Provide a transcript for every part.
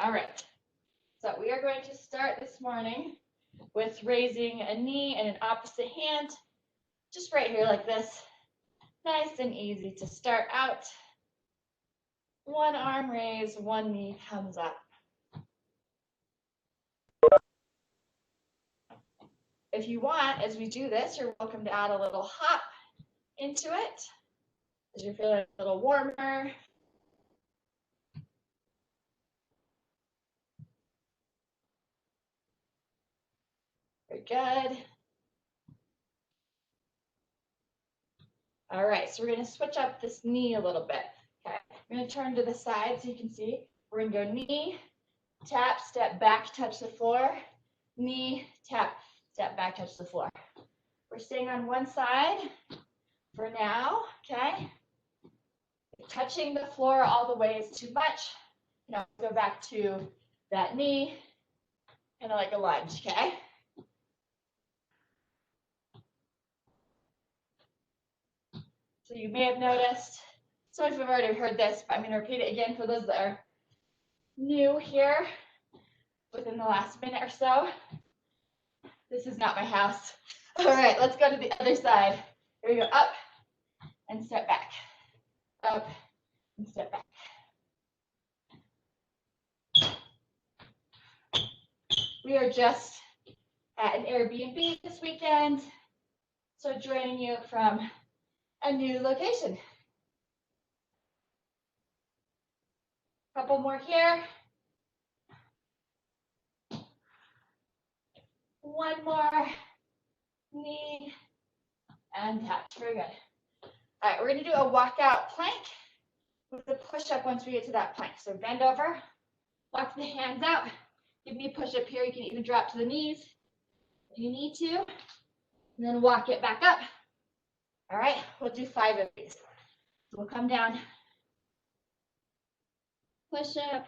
All right. So we are going to start this morning with raising a knee and an opposite hand, just right here like this. Nice and easy to start out. One arm raised, one knee comes up. If you want, as we do this, you're welcome to add a little hop into it as you're feeling a little warmer. Very good. All right, so we're going to switch up this knee a little bit. Okay, we're going to turn to the side so you can see. We're going to go knee, tap, step back, touch the floor. Knee, tap, step back, touch the floor. We're staying on one side for now, okay? If touching the floor all the way is too much, go back to that knee, kind of like a lunge, okay? So you may have noticed, some of you have already heard this, but I'm going to repeat it again for those that are new here within the last minute or so. This is not my house. All right, let's go to the other side. Here we go, up and step back. Up and step back. We are just at an Airbnb this weekend, so joining you from a new location. Couple more here. One more, knee and touch. Very good. All right, we're going to do a walkout plank with the push-up once we get to that plank. So bend over, walk the hands out, give me a push-up here. You can even drop to the knees if you need to, and then walk it back up. All right, we'll do 5 of these. So we'll come down, push up,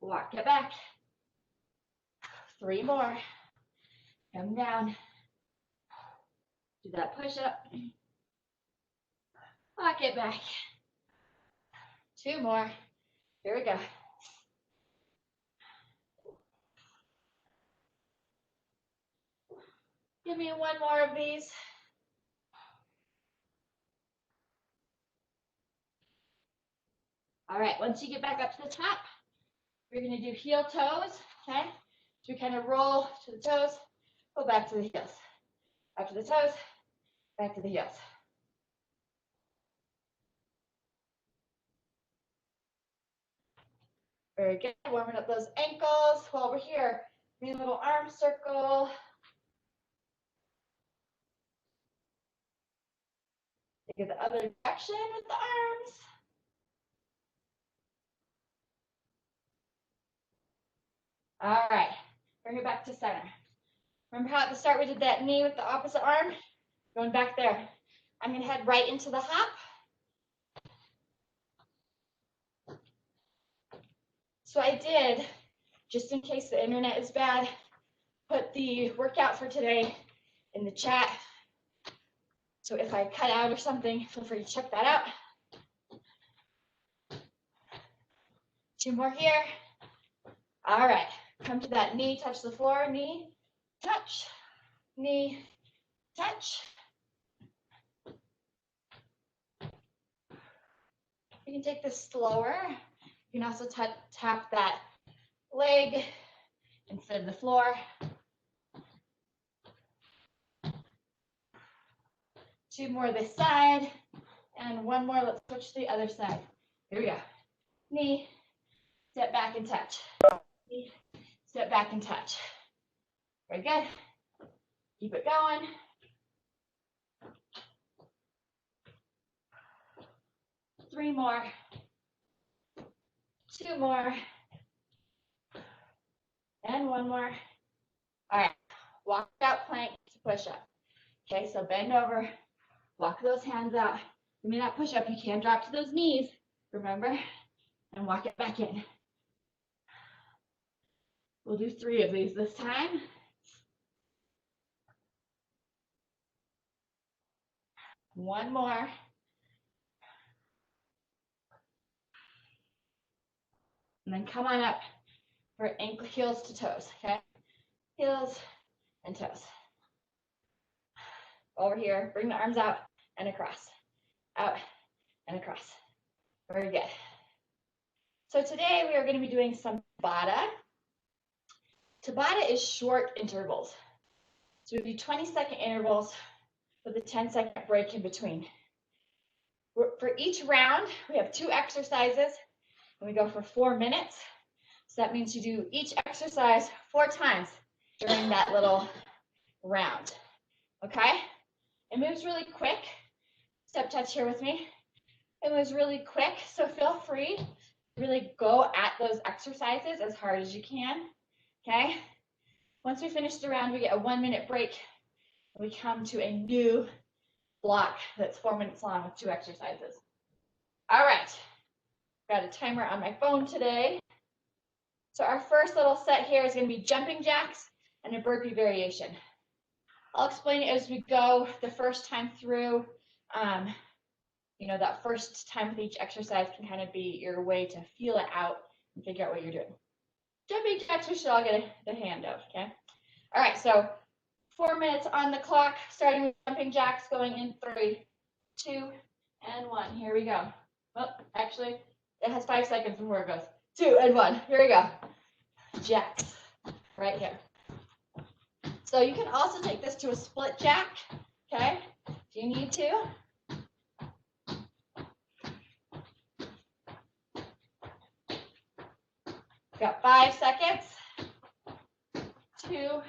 walk it back. 3 more. Come down, do that push up, walk it back. 2 more. Here we go. Give me 1 more of these. All right, once you get back up to the top, we're going to do heel toes, okay? So we kind of roll to the toes, go back to the heels. Up to the toes, back to the heels. Very good. Warming up those ankles while we're here. Do a little arm circle. Take it the other direction with the arms. All right, bring it back to center. Remember how at the start we did that knee with the opposite arm? Going back there. I'm going to head right into the hop. So I did, just in case the internet is bad, put the workout for today in the chat. So if I cut out or something, feel free to check that out. 2 more here. All right, come to that knee, touch the floor, knee, touch, knee, touch. You can take this slower. You can also tap that leg instead of the floor. 2 more this side, and 1 more. Let's switch to the other side. Here we go. Knee, step back and touch. Knee, step back and touch. Very good. Keep it going. 3 more. 2 more. And 1 more. All right. Walk out plank to push up. Okay, so bend over. Walk those hands out. You may not push up. You can drop to those knees, remember? And walk it back in. We'll do 3 of these this time. One more. And then come on up for ankle, heels to toes, okay? Heels and toes. Over here, bring the arms out and across, out and across. Very good. So today we are going to be doing some Tabata. Tabata is short intervals. So we do 20-second intervals with a 10-second break in between. For each round, we have 2 exercises, and we go for 4 minutes. So that means you do each exercise 4 times during that little round, okay? It moves really quick. Step touch here with me. It moves really quick, so feel free to really go at those exercises as hard as you can, okay? Once we finish the round, we get a 1-minute break, and we come to a new block that's 4 minutes long with 2 exercises. All right, got a timer on my phone today. So our first little set here is going to be jumping jacks and a burpee variation. I'll explain it as we go the first time through. That first time with each exercise can kind of be your way to feel it out and figure out what you're doing. Jumping jacks, we should all get the hand of, okay? All right, so 4 minutes on the clock, starting with jumping jacks, going in 3, 2, and 1. Here we go. Well, actually, it has 5 seconds before it goes. 2 and 1. Here we go. Jacks, right here. So you can also take this to a split jack, okay, if you need to. Got 5 seconds, 2,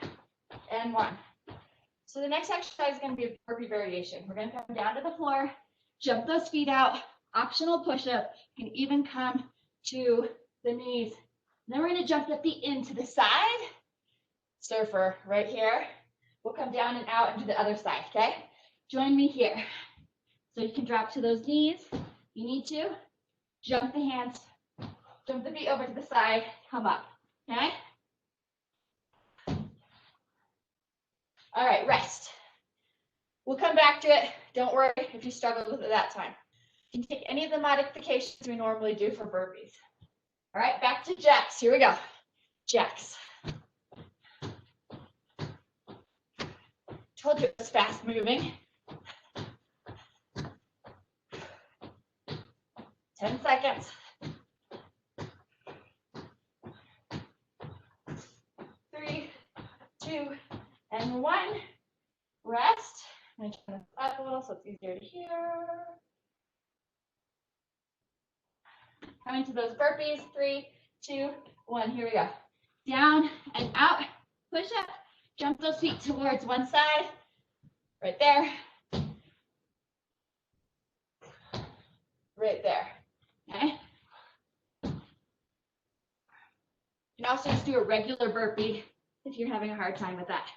and 1. So the next exercise is going to be a burpee variation. We're going to come down to the floor, jump those feet out, optional push-up. You can even come to the knees. Then we're going to jump the feet into the side. Surfer right here. We'll come down and out into the other side, okay? Join me here. So you can drop to those knees. You need to. Jump the hands. Jump the feet over to the side. Come up, okay? All right, rest. We'll come back to it. Don't worry if you struggled with it that time. You can take any of the modifications we normally do for burpees. All right, back to jacks. Here we go. Jacks. Told you it was fast moving. 10 seconds. 3, 2, and 1. Rest. I'm going to turn this up a little so it's easier to hear. Coming to those burpees. 3, 2, 1. Here we go. Down and out. Push up. Jump those feet towards one side. Right there. Right there. Okay. You can also just do a regular burpee if you're having a hard time with that.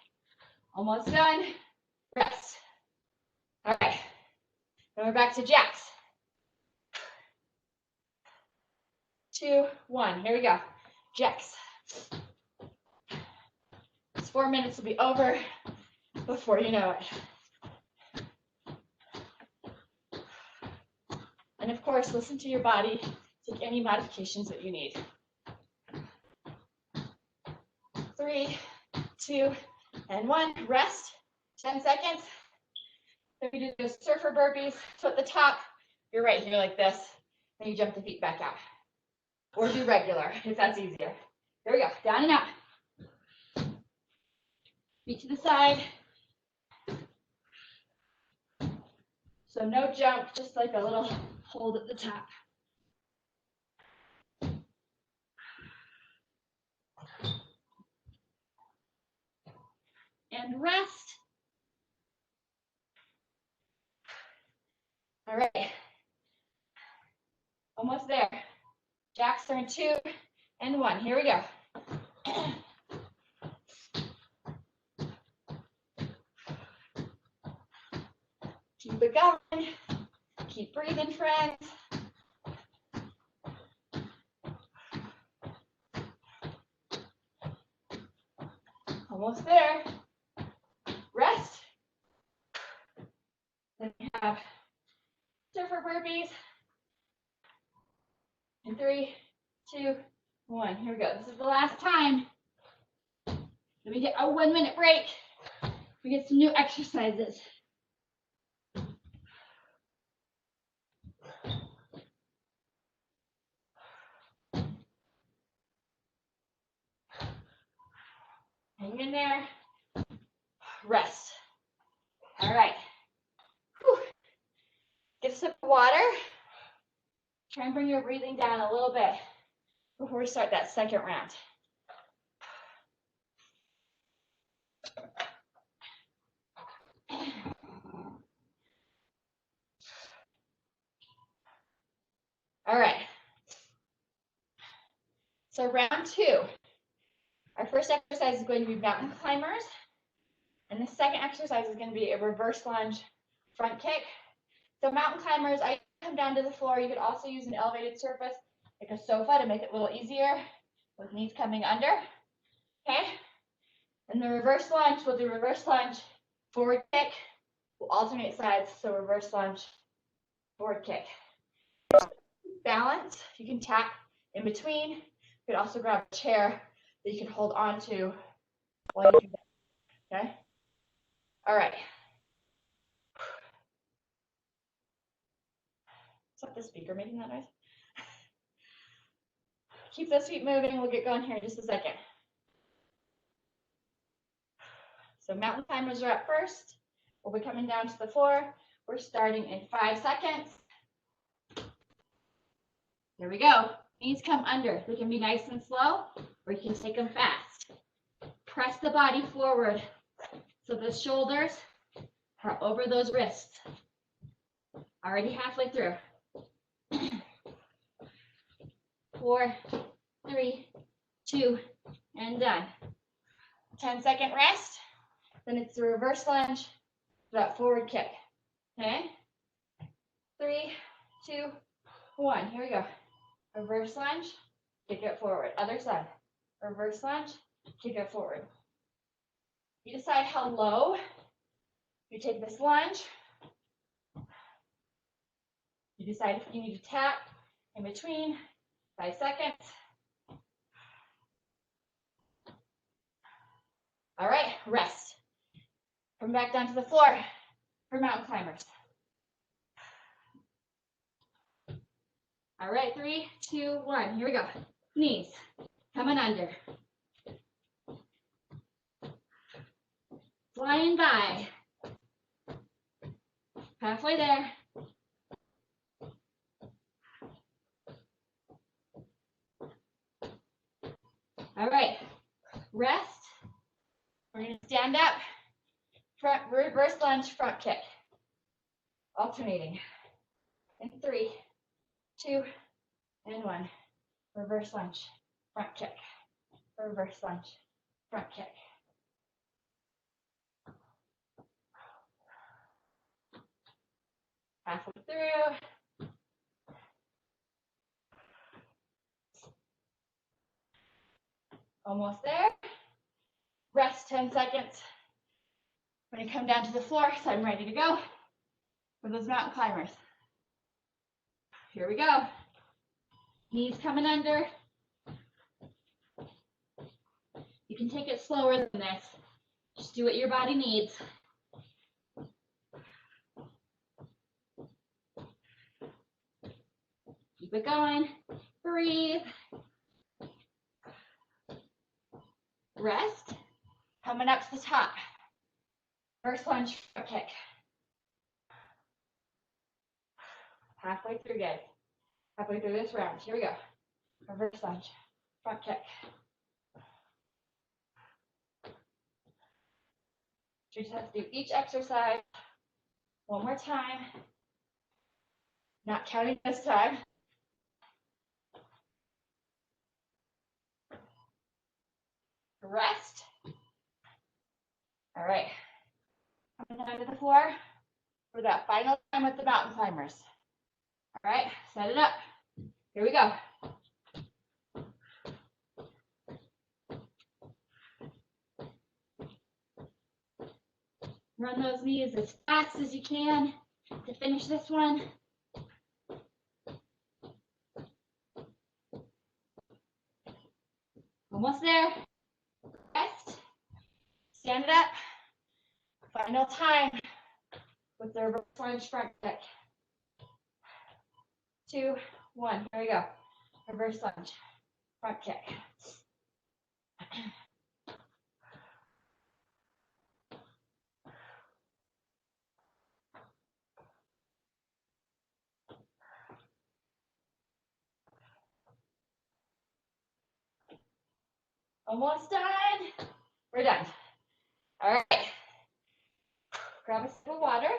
Almost done. Rest. All right. Then we're back to jacks. 2, 1. Here we go. Jacks. This 4 minutes will be over before you know it. And of course, listen to your body. Take any modifications that you need. 3, 2, and 1. Rest. 10 seconds. Then we do those surfer burpees. So at the top, you're right here like this. And you jump the feet back out. Or do regular if that's easier. Here we go. Down and out. Feet to the side. So no jump, just like a little hold at the top. And rest. All right. Almost there. Jacks turn 2 and 1. Here we go. Keep it going. Keep breathing, friends. Almost there. Rest. Then we have surfer burpees. In 3, 2, 1. Here we go. This is the last time. Then we get a 1-minute break. We get some new exercises. Hang in there. Rest. All right. Whew. Get a sip of water. Try and bring your breathing down a little bit before we start that second round. All right. So round 2. Our first exercise is going to be mountain climbers. And the second exercise is going to be a reverse lunge front kick. So mountain climbers, I come down to the floor. You could also use an elevated surface like a sofa to make it a little easier with knees coming under. Okay. And the reverse lunge, we'll do reverse lunge, forward kick. We'll alternate sides. So reverse lunge, forward kick. Balance, you can tap in between. You could also grab a chair that you can hold on to while you do that. Okay. All right. Is that the speaker making that noise? Keep those feet moving. We'll get going here in just a second. So mountain climbers are up first. We'll be coming down to the floor. We're starting in 5 seconds. Here we go. Knees come under. They can be nice and slow, or you can take them fast. Press the body forward so the shoulders are over those wrists. Already halfway through. 4, 3, 2, and done. 10-second rest. Then it's the reverse lunge, that forward kick. Okay? 3, 2, 1. Here we go. Reverse lunge, kick it forward. Other side. Reverse lunge, kick it forward. You decide how low you take this lunge. You decide if you need to tap in between. 5 seconds. All right, rest. Come back down to the floor for mountain climbers. All right, 3, 2, 1. Here we go. Knees coming under. Flying by. Halfway there. All right, rest. We're going to stand up, front reverse lunge, front kick. Alternating. In 3, 2, and 1. Reverse lunge, front kick. Reverse lunge, front kick. Halfway through. Almost there. Rest 10 seconds. I'm going to come down to the floor, so I'm ready to go for those mountain climbers. Here we go. Knees coming under. You can take it slower than this. Just do what your body needs. Keep it going. Breathe. Rest. Coming up to the top. First lunge, front kick. Halfway through, guys. Halfway through this round. Here we go. Reverse lunge, front kick. You just have to do each exercise one more time. Not counting this time. Rest. All right. Coming down to the floor for that final time with the mountain climbers. All right, set it up. Here we go. Run those knees as fast as you can to finish this one. Almost there. Rest. Stand it up. Final time with the reverse lunge front kick. 2, 1. Here we go. Reverse lunge, front kick. Almost done. We're done. All right. Grab a sip of water.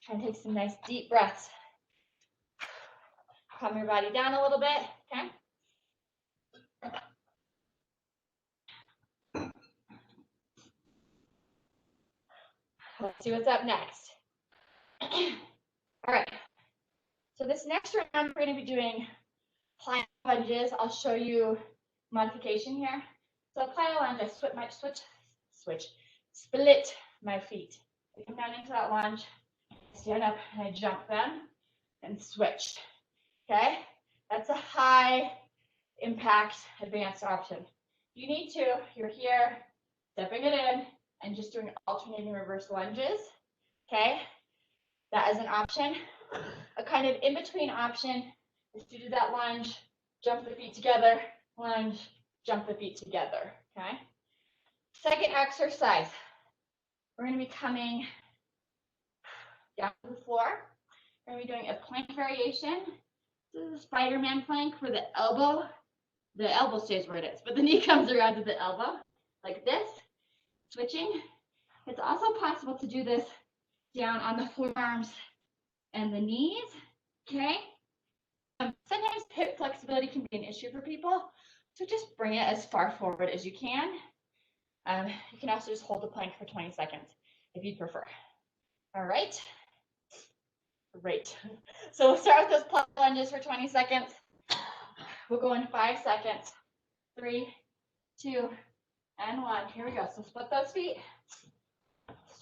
Try and take some nice deep breaths. Calm your body down a little bit, okay? Let's see what's up next. All right. So this next round, we're going to be doing plyo lunges. I'll show you modification here. So plyo lunge, I split my feet. I come down into that lunge, stand up, and I jump them and switch. Okay? That's a high impact advanced option. You need to, you're here, stepping it in, and just doing alternating reverse lunges. Okay? That is an option. A kind of in-between option is to do that lunge, jump the feet together, lunge, jump the feet together, okay? Second exercise, we're going to be coming down to the floor. We're going to be doing a plank variation. This is a spiderman plank where the elbow stays where it is, but the knee comes around to the elbow, like this, switching. It's also possible to do this down on the forearms and the knees, okay? Sometimes hip flexibility can be an issue for people, so just bring it as far forward as you can. You can also just hold the plank for 20 seconds if you prefer. All right, great. So we'll start with those plyo lunges for 20 seconds. We'll go in 5 seconds. 3, 2, and 1. Here we go. So split those feet,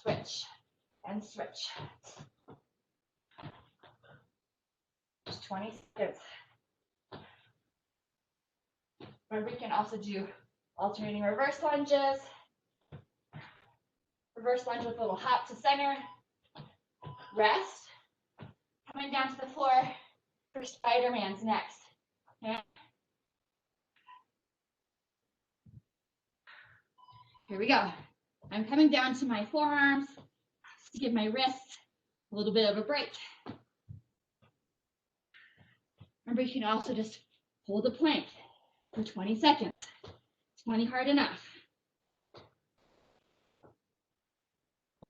switch, and switch. Just 20 seconds. Remember, you can also do alternating reverse lunges. Reverse lunge with a little hop to center. Rest. Coming down to the floor for Spider-Man's next. Okay. Here we go. I'm coming down to my forearms to give my wrists a little bit of a break. Remember, you can also just hold the plank for 20 seconds. 20 hard enough.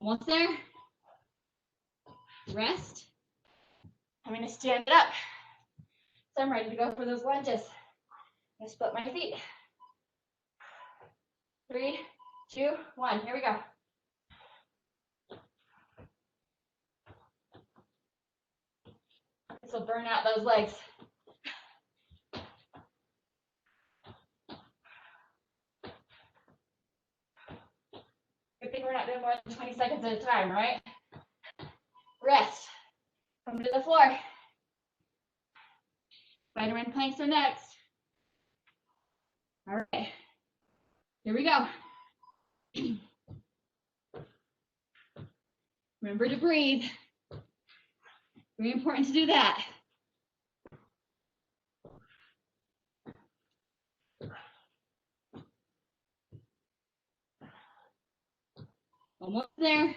Almost there. Rest. I'm going to stand it up. So I'm ready to go for those lunges. I'm going to split my feet. 3, 2, 1. Here we go. This will burn out those legs. Good thing we're not doing more than 20 seconds at a time, right? Rest. Come to the floor. Spider-Man planks are next. All right. Here we go. Remember to breathe. Very important to do that. Almost there.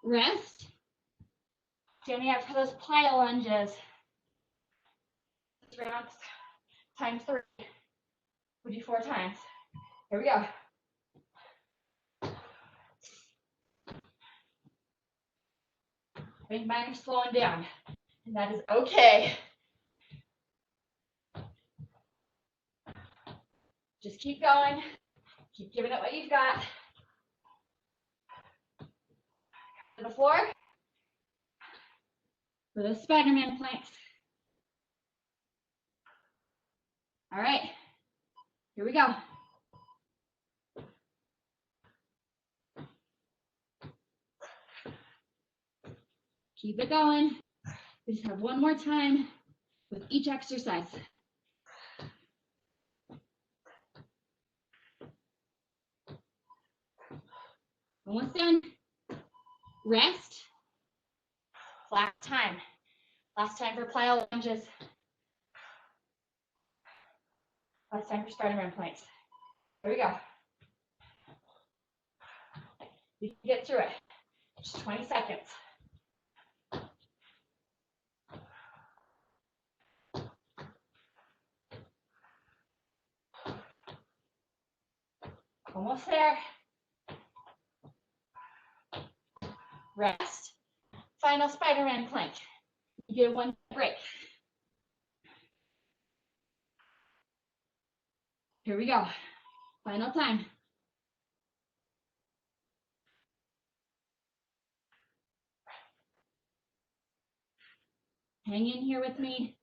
Rest. Standing up for those plyo lunges. Round times 3. We'll do 4 times. Here we go. I think mine are slowing down, and that is okay. Just keep going. Keep giving it what you've got. To the floor for those Spider-Man planks. All right, here we go. Keep it going. We just have one more time with each exercise. Almost done. Rest. Last time. Last time for plyo lunges. Last time for spiderman planks. Here we go. You can get through it. Just 20 seconds. Almost there. Rest. Final spiderman plank. You get a 1 break. Here we go. Final time. Hang in here with me.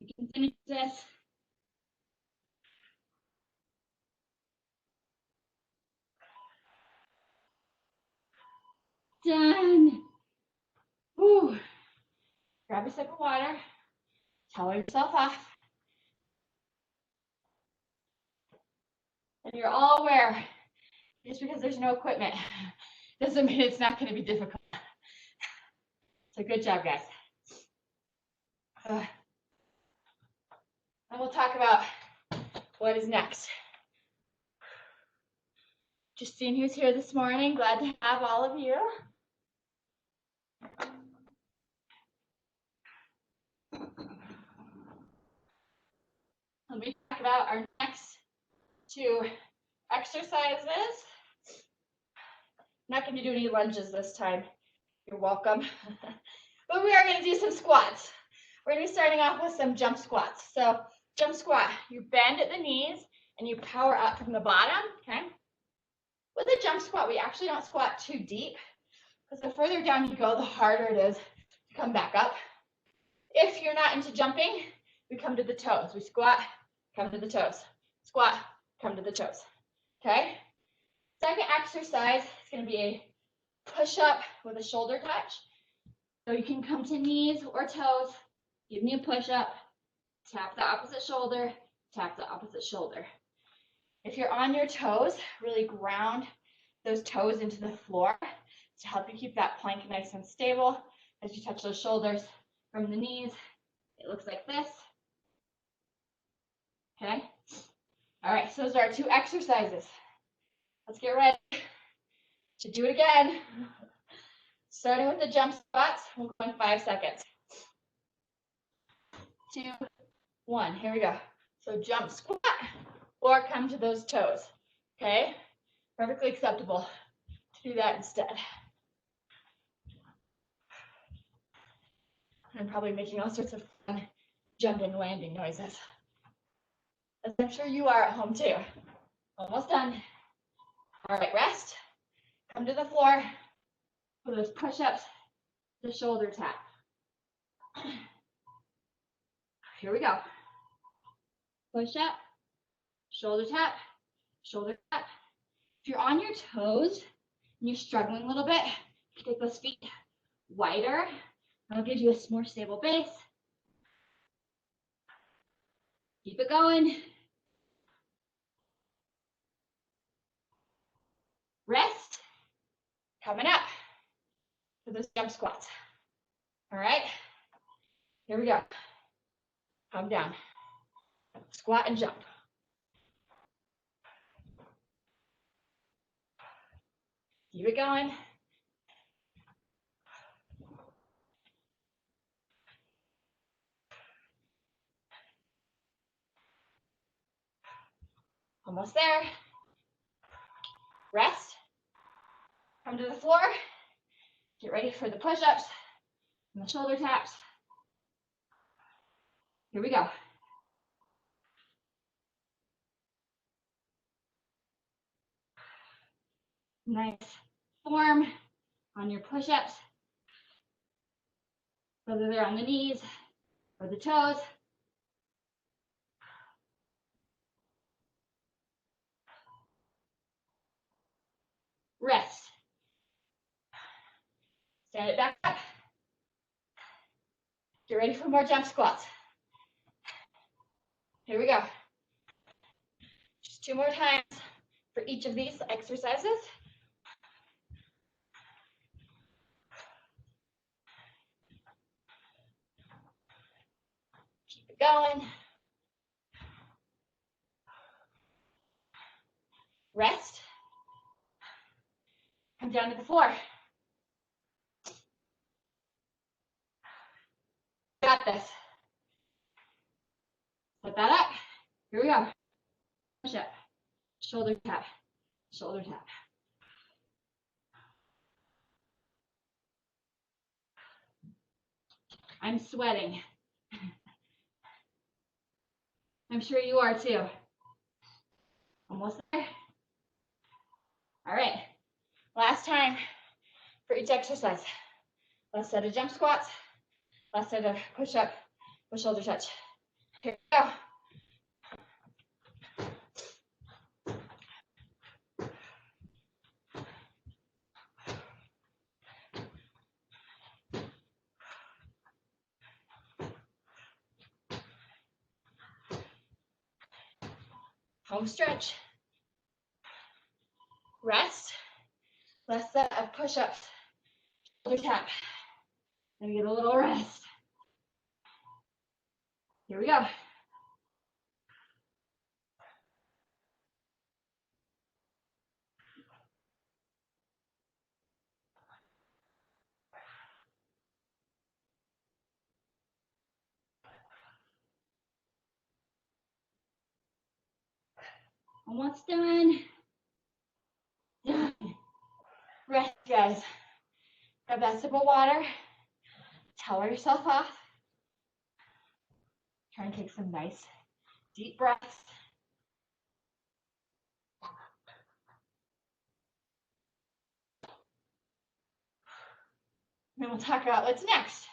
You can finish this. Done. Whew. Grab a sip of water. Towel yourself off. And you're all aware, just because there's no equipment doesn't mean it's not going to be difficult. So good job, guys. And we'll talk about what is next. Just seeing who's here this morning. Glad to have all of you. Let me talk about our next 2 exercises. I'm not going to do any lunges this time. You're welcome. But we are going to do some squats. We're going to be starting off with some jump squats. So jump squat, you bend at the knees and you power up from the bottom, okay? With a jump squat, we actually don't squat too deep because the further down you go, the harder it is to come back up. If you're not into jumping, we come to the toes. We squat, come to the toes. Squat, come to the toes, okay? Second exercise is going to be a push-up with a shoulder touch. So you can come to knees or toes, give me a push-up, tap the opposite shoulder, tap the opposite shoulder. If you're on your toes, really ground those toes into the floor to help you keep that plank nice and stable as you touch those shoulders from the knees. It looks like this. Okay? All right, so those are our 2 exercises. Let's get ready to do it again. Starting with the jump squats, we'll go in 5 seconds. 2, 1, here we go. So jump squat or come to those toes, okay? Perfectly acceptable to do that instead. I'm probably making all sorts of fun jumping, landing noises, as I'm sure you are at home too. Almost done. All right, rest. Come to the floor for those push-ups, the shoulder tap. Here we go. Push up, shoulder tap, shoulder tap. If you're on your toes and you're struggling a little bit, take those feet wider. That'll give you a more stable base. Keep it going. Rest. Coming up for those jump squats. All right, here we go. Come down. Squat and jump. Keep it going. Almost there. Rest. Come to the floor. Get ready for the push-ups and the shoulder taps. Here we go. Nice form on your push-ups, whether they're on the knees or the toes. Rest. Stand it back up. Get ready for more jump squats. Here we go. Just 2 more times for each of these exercises. it going. Rest. Come down to the floor. Got this. Put that up. Here we go. Push up. Shoulder tap. Shoulder tap. I'm sweating. I'm sure you are too. Almost there. All right. Last time for each exercise. Last set of jump squats. Last set of push up with shoulder touch. Here we go. Home stretch. Rest. Last set of push-ups. Shoulder tap. And get a little rest. Here we go. Almost done. Done. Rest, guys. Grab that sip of water. Towel yourself off. Try and take some nice deep breaths. Then we'll talk about what's next.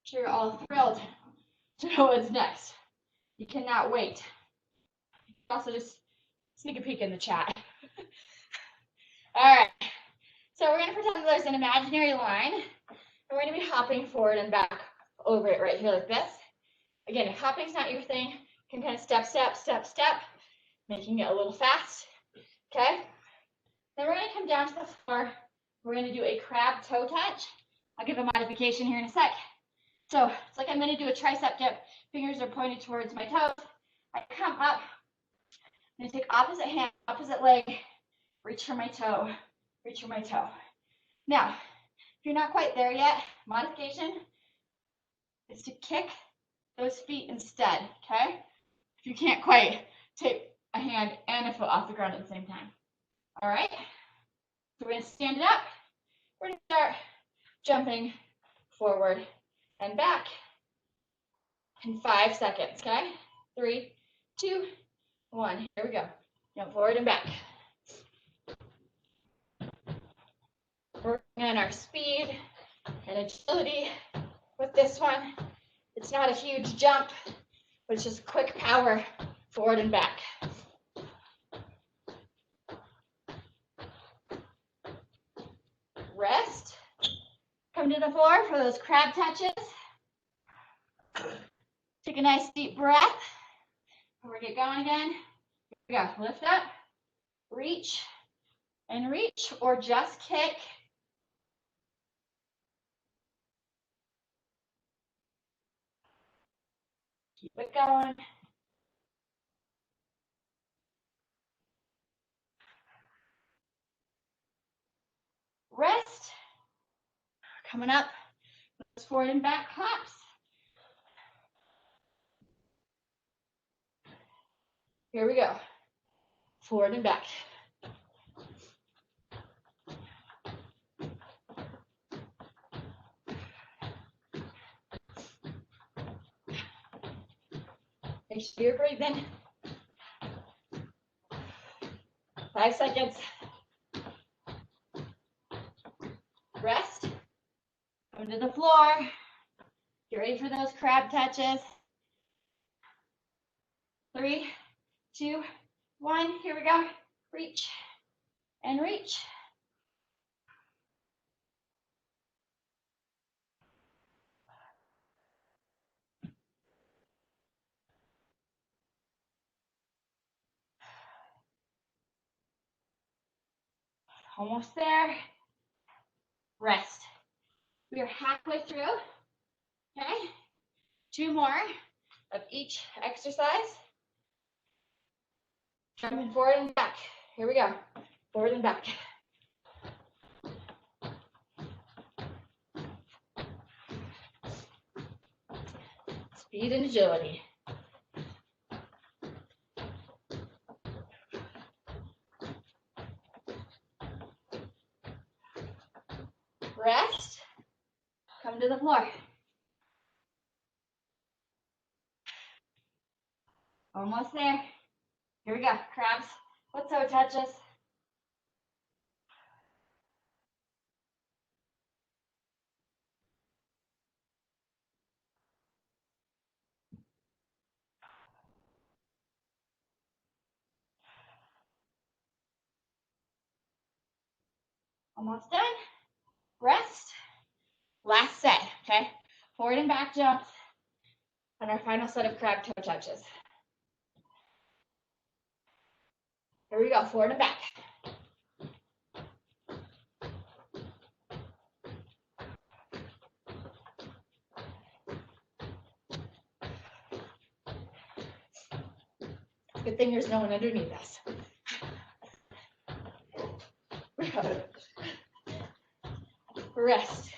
Sure, you're all thrilled to know what's next. You cannot wait. Also, just sneak a peek in the chat. All right. So we're going to pretend that there's an imaginary line. And we're going to be hopping forward and back over it right here like this. Again, if hopping's not your thing, you can kind of step, step, step, step, making it a little fast. Okay? Then we're going to come down to the floor. We're going to do a crab toe touch. I'll give a modification here in a sec. So it's like I'm going to do a tricep dip. Fingers are pointed towards my toes. I come up. I'm going to take opposite hand, opposite leg, reach for my toe, reach for my toe. Now, if you're not quite there yet, modification is to kick those feet instead, okay? If you can't quite take a hand and a foot off the ground at the same time. All right? So we're going to stand it up. We're going to start jumping forward and back in 5 seconds, okay? 3, 2, 1. Here we go. Jump forward and back. Working on our speed and agility with this one. It's not a huge jump, but it's just quick power forward and back. Rest. Come to the floor for those crab touches. Take a nice deep breath. Before we get going again. Here we go. Lift up, reach, and reach, or just kick. Keep it going. Rest. Coming up, those forward and back hops. Here we go. Forward and back. Make sure you're breathing. 5 seconds. Rest. Come to the floor. Get ready for those crab touches. 3, 2, 1. Here we go. Reach and reach. Almost there. Rest. you're halfway through, okay? 2 more of each exercise. Jumping forward and back. Here we go. Forward and back. Speed and agility. Rest. Come to the floor. Almost there. Here we go. Crabs. What toe touches? Almost done. Rest. Last set, okay? Forward and back jumps. And our final set of crab toe touches. Here we go, forward and back. Good thing there's no one underneath us. Rest.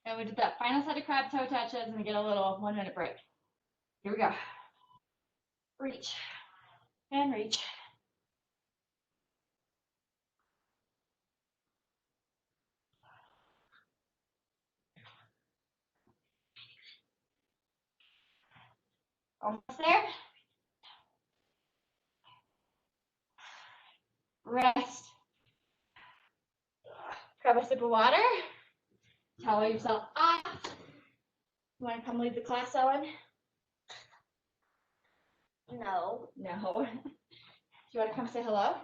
And we did that final set of crab toe touches and we get a little 1-minute break. Here we go. Reach and reach. Almost there. Rest. Grab a sip of water. Towel yourself off. You want to come lead the class, Ellen? No. No. Do you want to come say hello?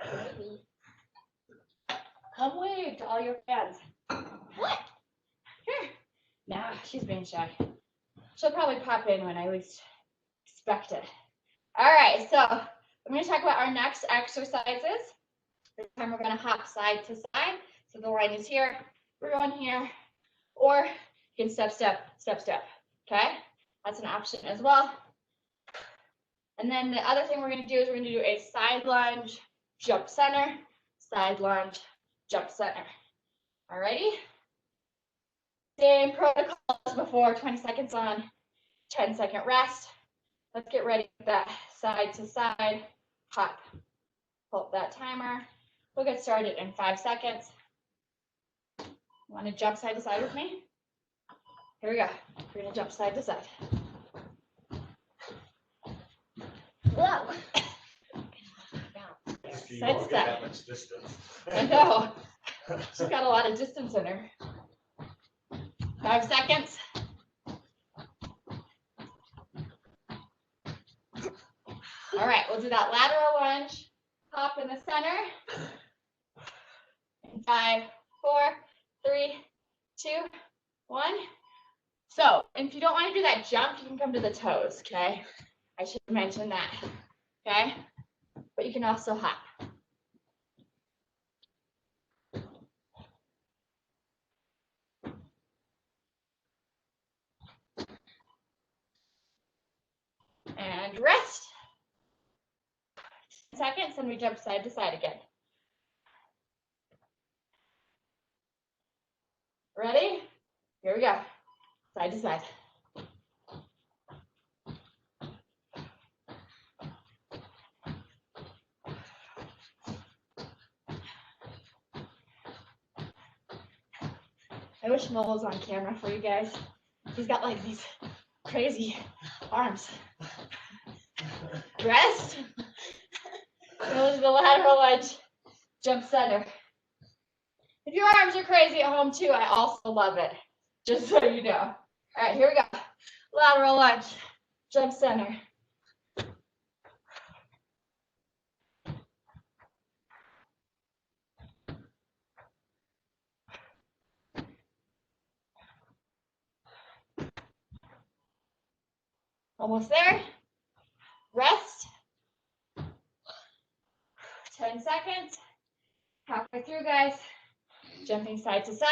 Maybe. Come wave to all your fans. What? Here. Nah, she's being shy. She'll probably pop in when I least expect it. All right, so I'm going to talk about our next exercises. This time we're going to hop side to side. So the line is here, we're going here, or you can step, step, step, step. Okay, that's an option as well. And then the other thing we're going to do is we're going to do a side lunge, jump center, side lunge, jump center. Alrighty. Same protocol as before, 20 seconds on, 10-second rest. Let's get ready for that side to side hop. Pull up that timer. We'll get started in 5 seconds. Want to jump side to side with me? Here we go. We're going to jump side to side. Whoa. Side step. I know. She's got a lot of distance in her. 5 seconds. All right, we'll do that lateral lunge. Hop in the center. In 5, 4, 3, 2, 1. So if you don't want to do that jump, you can come to the toes, okay? I should mention that, okay? But you can also hop. And rest. 10 seconds, and we jump side to side again. Ready? Here we go. Side to side. I wish Mo was on camera for you guys. He's got like these crazy arms. Rest. Go to the lateral lunge, jump center. If your arms are crazy at home too, I also love it. Just so you know. All right, here we go. Lateral lunge, jump center. Almost there. Rest. 10 seconds. Halfway through, guys. Jumping side to side.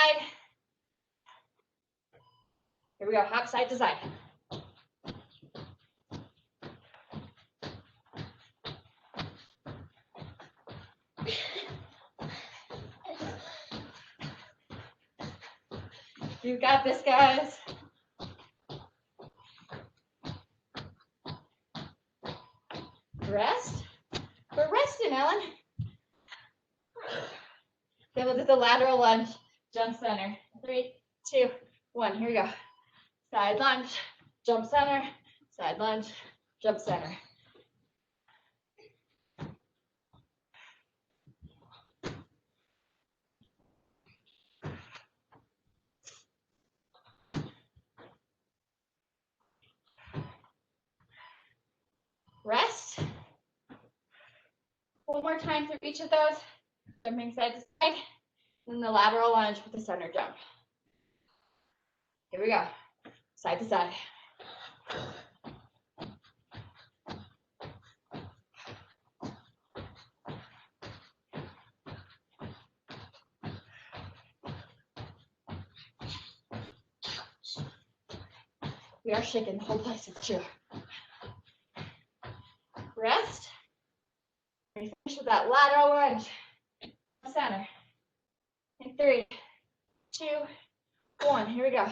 Here we go, hop side to side. You got this, guys. Rest. We're resting, Ellen. Then we'll do the lateral lunge, jump center. 3, 2, 1. Here we go. Side lunge, jump center. Side lunge, jump center. Rest. One more time through each of those. Jumping side to side. And the lateral lunge with the center jump. Here we go. Side to side. We are shaking the whole place, it's true. Rest. We finish with that lateral lunge. Center. In 3, 2, 1. Here we go.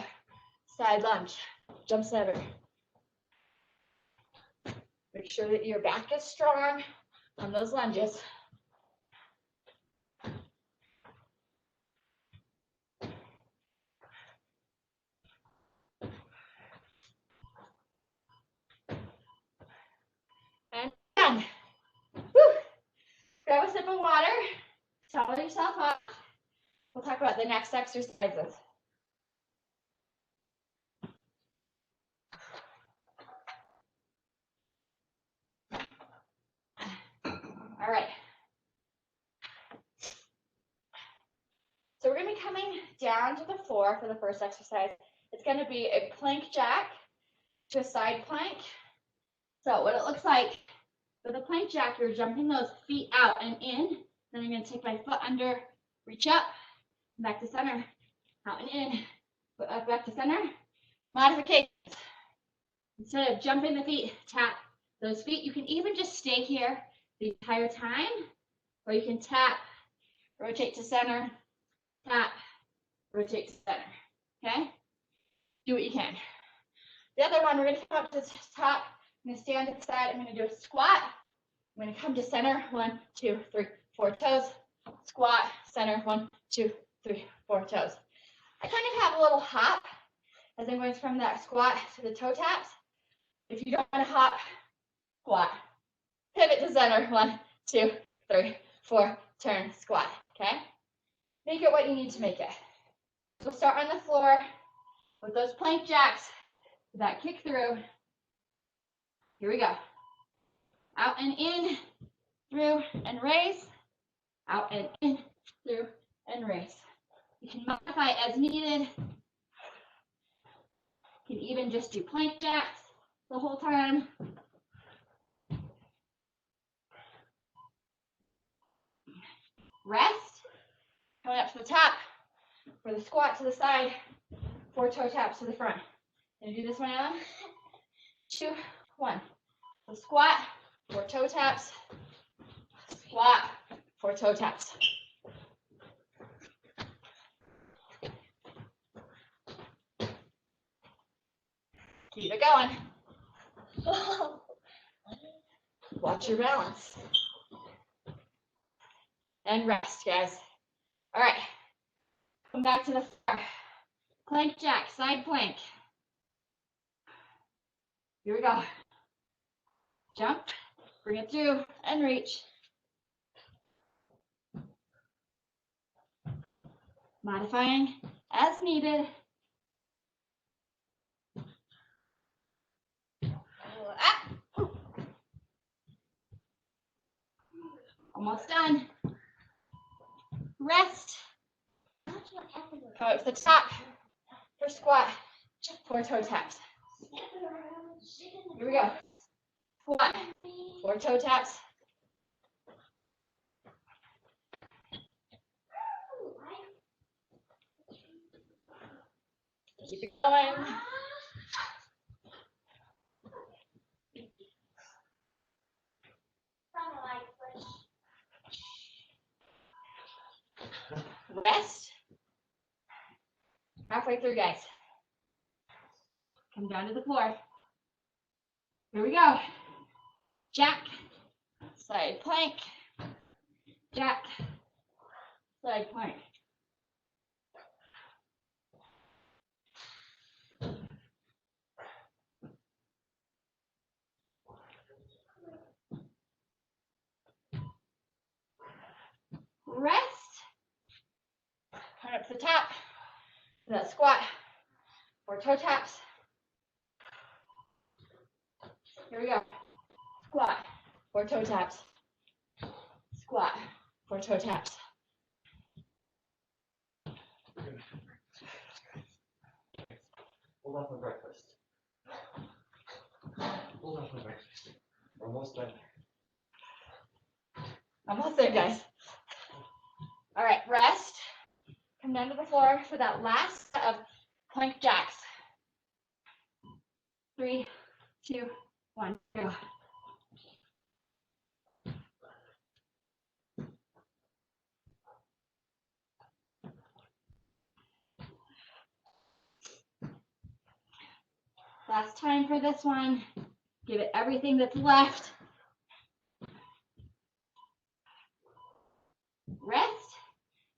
Side lunge. Jump center. Make sure that your back is strong on those lunges. And done. Woo. Grab a sip of water. Towel yourself up. We'll talk about the next exercises. All right. So we're going to be coming down to the floor for the first exercise. It's going to be a plank jack to a side plank. So what it looks like with a plank jack, you're jumping those feet out and in. Then I'm going to take my foot under, reach up, back to center, out and in, foot up, back to center. Modifications. Instead of jumping the feet, tap those feet. You can even just stay here the entire time, or you can tap, rotate to center, tap, rotate to center. Okay? Do what you can. The other one, we're going to come up to the top. I'm going to stand to the side. I'm going to do a squat. I'm going to come to center. 1, 2, 3, 4 toes. Squat, center. 1, 2, 3, 4 toes. I kind of have a little hop as I'm going from that squat to the toe taps. If you don't want to hop, squat. Pivot to center. 1, 2, 3, 4. Turn, squat. Okay? Make it what you need to make it. So we'll start on the floor with those plank jacks. That kick through. Here we go. Out and in, through and raise. Out and in, through and raise. You can modify as needed. You can even just do plank jacks the whole time. Rest. Coming up to the top for the squat to the side. 4 toe taps to the front. Gonna do this one, Ellen? 2, 1. So squat, 4 toe taps. Squat, 4 toe taps. Keep it going. Watch your balance. And rest, guys. All right. Come back to the floor. Plank jack, side plank. Here we go. Jump, bring it through, and reach. Modifying as needed. Almost done. Rest. Come up to the top for squat. 4 toe taps. Here we go. Squat. 4 toe taps. Keep it going. Rest. Halfway through, guys. Come down to the floor. Here we go. Jack, side plank, jack, side plank. Rest. Turn up to the top. That squat or toe taps. Here we go. Squat or toe taps. Squat or toe taps. Hold on for breakfast. Hold on for breakfast. Almost done. Almost there, guys. All right, rest. Come down to the floor for that last set of plank jacks. 3, 2, 1, go. Last time for this one. Give it everything that's left. Rest.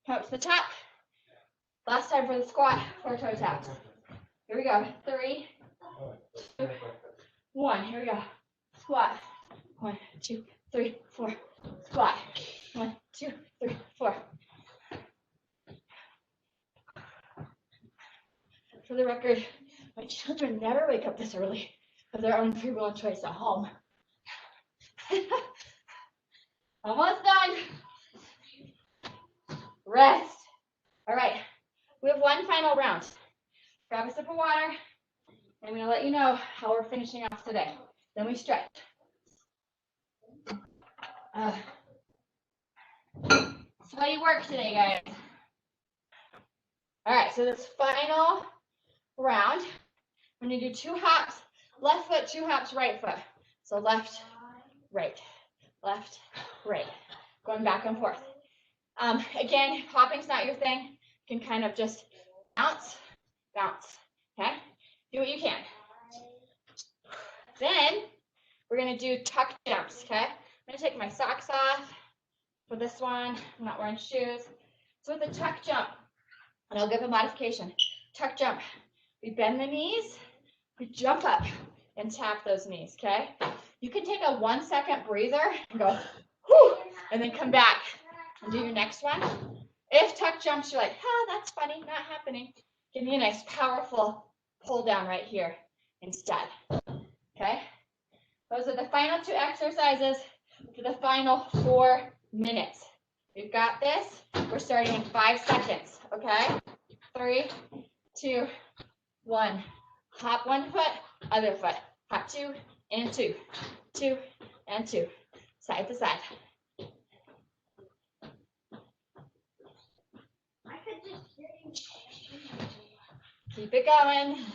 Come up to the top. Last time for the squat or toe taps. Here we go. 3, 2, 1. Here we go. Squat. 1, 2, 3, 4. Squat. 1, 2, 3, 4. For the record, my children never wake up this early of their own free will and choice at home. Almost done. Rest. All right. We have one final round. Grab a sip of water. And I'm going to let you know how we're finishing off today. Then we stretch. Sweaty work today, guys. All right, so this final round, I'm going to do 2 hops, left foot, 2 hops, right foot. So left, right, going back and forth. Again, hopping's not your thing. You can kind of just bounce, okay? Do what you can. Then we're going to do tuck jumps, okay? I'm going to take my socks off for this one. I'm not wearing shoes. So with a tuck jump, and I'll give a modification. Tuck jump. We bend the knees, we jump up and tap those knees, okay? You can take a 1-second breather and go, whoo, and then come back and do your next one. If tuck jumps, you're like, that's funny, not happening. Give me a nice, powerful pull down right here instead, okay? Those are the final 2 exercises for the final 4 minutes. We've got this. We're starting in 5 seconds, okay? 3, 2, 1. Hop 1 foot, other foot. Hop 2 and 2. 2 and 2. Side to side. Keep it going.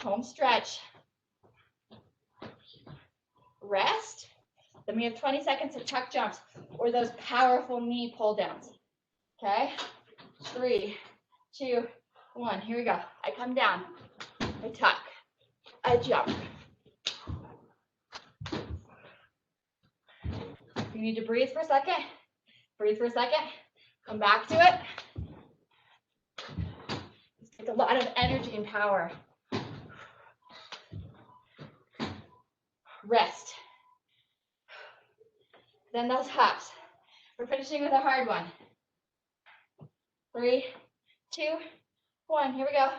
Home stretch. Rest. Then we have 20 seconds of tuck jumps or those powerful knee pull downs. Okay? 3, 2, 1. Here we go. I come down. I tuck. I jump. If you need to breathe for a second, breathe for a second. Come back to it. It's a lot of energy and power. Rest. Then those hops. We're finishing with a hard one. 3, 2, 1. Here we go.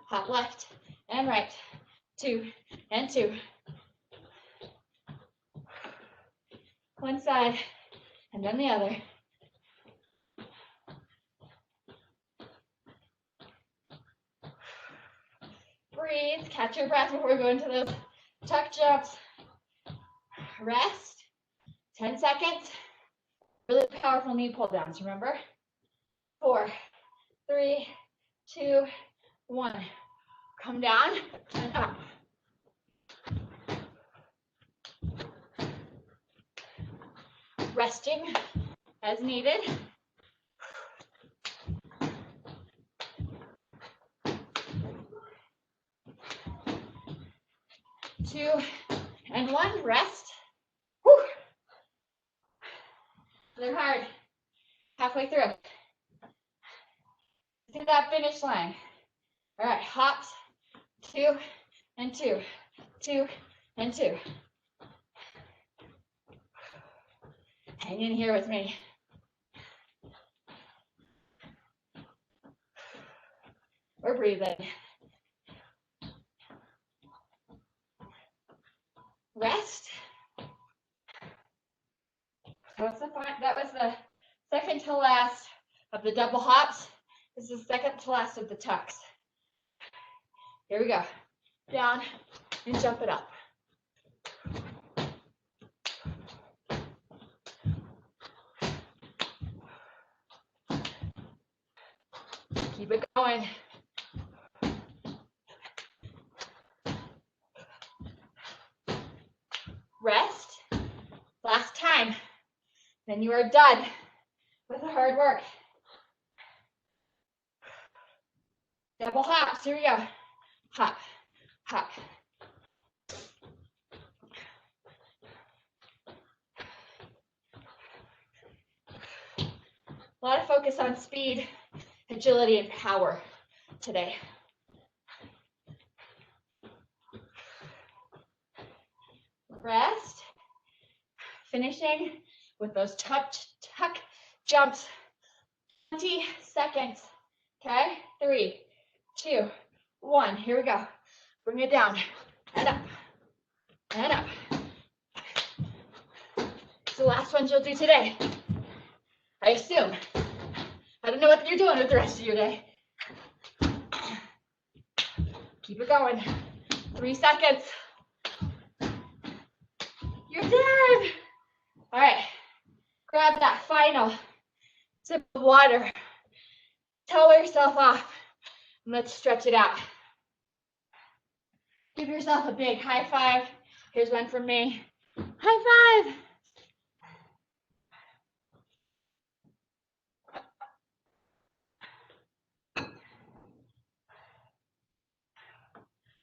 Hop left and right. 2 and 2. One side and then the other. Breathe. Catch your breath before we go into those tuck jumps. Rest. 10 seconds. Really powerful knee pull downs, remember? 4, 3, 2, 1. Come down and up. Resting as needed. 2 and 1. Rest. Whew. They're hard. Halfway through. To that finish line. All right, hops. 2 and 2. 2 and 2. Hang in here with me. We're breathing. Rest. That was the second to last of the double hops. This is the second to last of the tucks. Here we go. Down and jump it up. Keep it going. Rest. Last time. Then you are done with the hard work. Double hops. Here we go. Hop, hop. A lot of focus on speed, agility, and power today. Rest. Finishing with those tuck jumps. 20 seconds. Okay? 3, 2, 1. Here we go. Bring it down and up and up. It's the last ones you'll do today, I assume. I don't know what you're doing with the rest of your day. Keep it going. 3 seconds. You're done. All right. Grab that final sip of water. Towel yourself off. And let's stretch it out. Give yourself a big high five. Here's one from me. High five.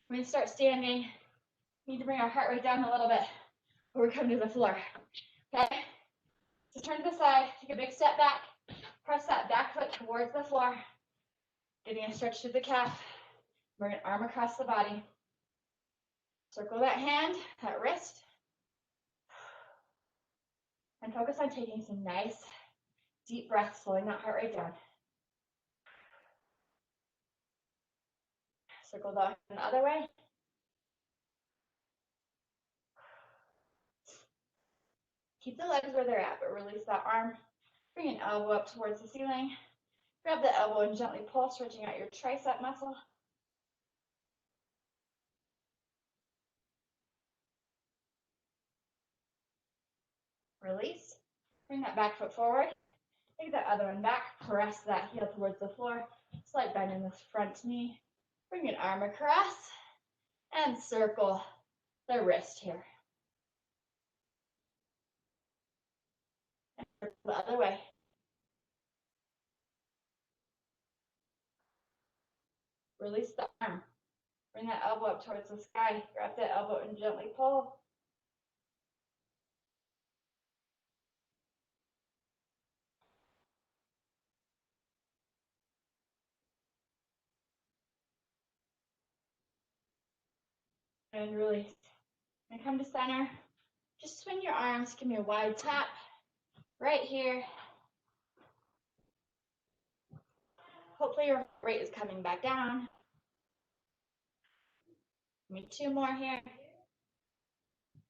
We're going to start standing. We need to bring our heart rate down a little bit before we come to the floor. Okay? So turn to the side, take a big step back, press that back foot towards the floor, getting a stretch to the calf. Bring an arm across the body. Circle that hand, that wrist, and focus on taking some nice, deep breaths, slowing that heart rate down. Circle the other way. Keep the legs where they're at, but release that arm. Bring an elbow up towards the ceiling. Grab the elbow and gently pull, stretching out your tricep muscle. Release. Bring that back foot forward. Take that other one back. Press that heel towards the floor. Slight bend in the front knee. Bring an arm across and circle the wrist here. And circle the other way. Release the arm. Bring that elbow up towards the sky. Grab that elbow and gently pull. And release. And come to center. Just swing your arms. Give me a wide tap. Right here. Hopefully your rate is coming back down. Give me 2 more here.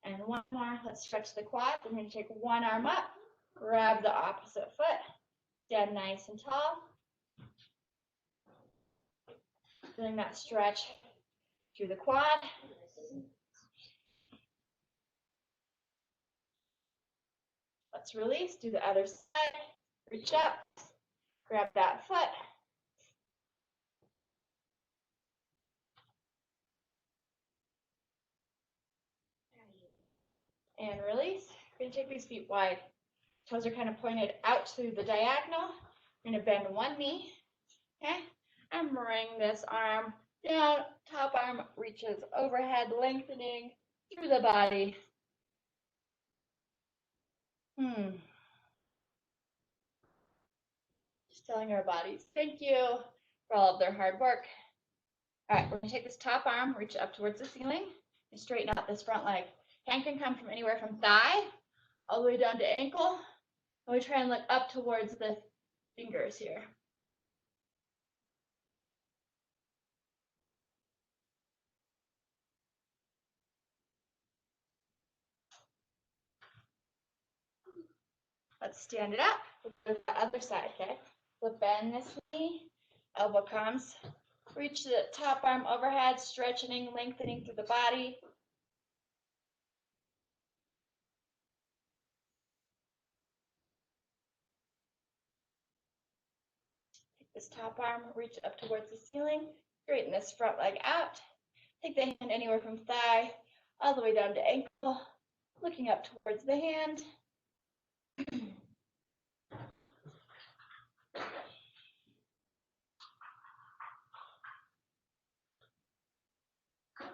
And 1 more. Let's stretch the quads. I'm going to take one arm up. Grab the opposite foot. Stand nice and tall. Doing that stretch through the quad. Let's release. Do the other side. Reach up. Grab that foot. and release. We're going to take these feet wide. Toes are kind of pointed out to the diagonal. We're going to bend one knee, okay? And bring this arm down. Top arm reaches overhead, lengthening through the body. Just telling our bodies thank you for all of their hard work. All right, we're going to take this top arm, reach up towards the ceiling, and straighten out this front leg. Hand can come from anywhere from thigh all the way down to ankle. And we try and look up towards the fingers here. Let's stand it up. We'll go to the other side, okay? We'll bend this knee, elbow comes. Reach the top arm overhead, stretching, lengthening through the body. Take this top arm, reach up towards the ceiling. Straighten this front leg out. Take the hand anywhere from thigh all the way down to ankle, looking up towards the hand.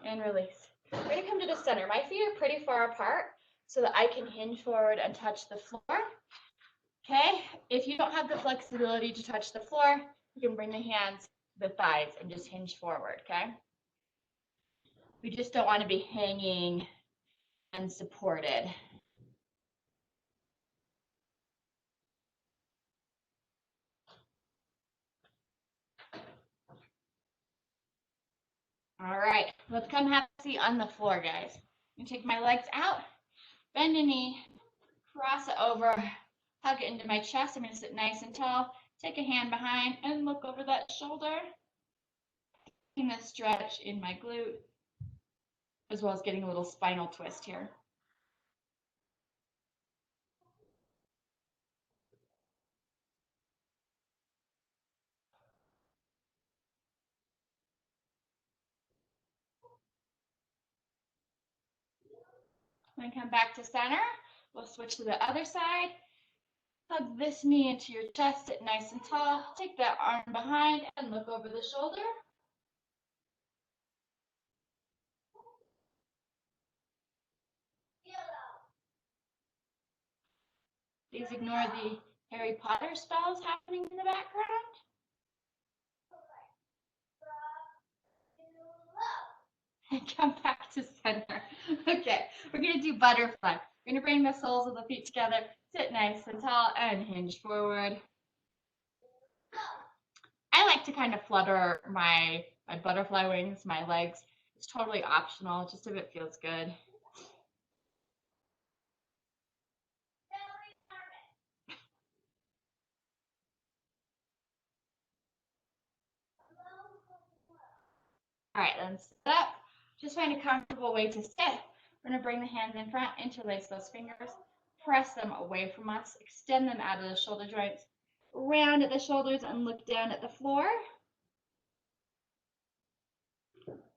And release. We're going to come to the center. My feet are pretty far apart so that I can hinge forward and touch the floor. Okay, if you don't have the flexibility to touch the floor, you can bring the hands to the thighs and just hinge forward, okay? We just don't want to be hanging unsupported. All right, let's come have a seat on the floor, guys. I'm gonna take my legs out, bend a knee, cross it over, hug it into my chest. I'm gonna sit nice and tall, take a hand behind and look over that shoulder. Getting a stretch in my glute, as well as getting a little spinal twist here. Then come back to center. We'll switch to the other side. Hug this knee into your chest, sit nice and tall. Take that arm behind and look over the shoulder. Please ignore the Harry Potter spells happening in the background. And come back to center. Okay, we're going to do butterfly. We're going to bring the soles of the feet together, sit nice and tall, and hinge forward. I like to kind of flutter my butterfly wings, my legs. It's totally optional, just if it feels good. All right, then sit up. Just find a comfortable way to sit. We're going to bring the hands in front, interlace those fingers, press them away from us, extend them out of the shoulder joints, round at the shoulders and look down at the floor.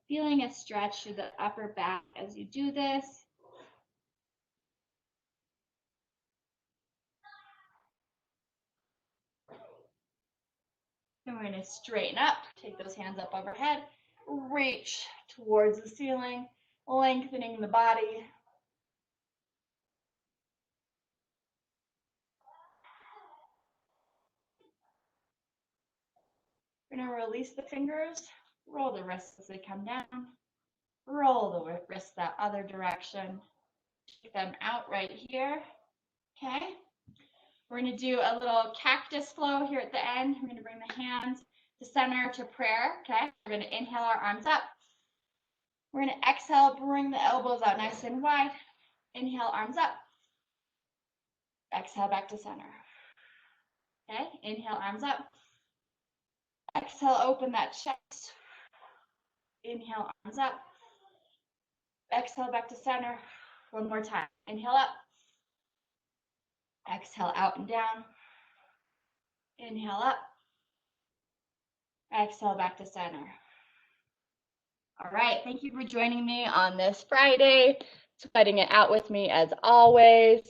Feeling a stretch through the upper back as you do this. Then we're going to straighten up, take those hands up overhead, reach towards the ceiling, lengthening the body. We're going to release the fingers, roll the wrists as they come down, roll the wrists that other direction, take them out right here, okay? We're going to do a little cactus flow here at the end. We're going to bring the hands to center to prayer, okay? We're going to inhale our arms up. We're going to exhale, bring the elbows out nice and wide. Inhale, arms up. Exhale, back to center. Okay, inhale, arms up. Exhale, open that chest. Inhale, arms up. Exhale, back to center. One more time. Inhale up. Exhale, out and down. Inhale up. Exhale, back to center. All right, thank you for joining me on this Friday. Sweating it out with me as always.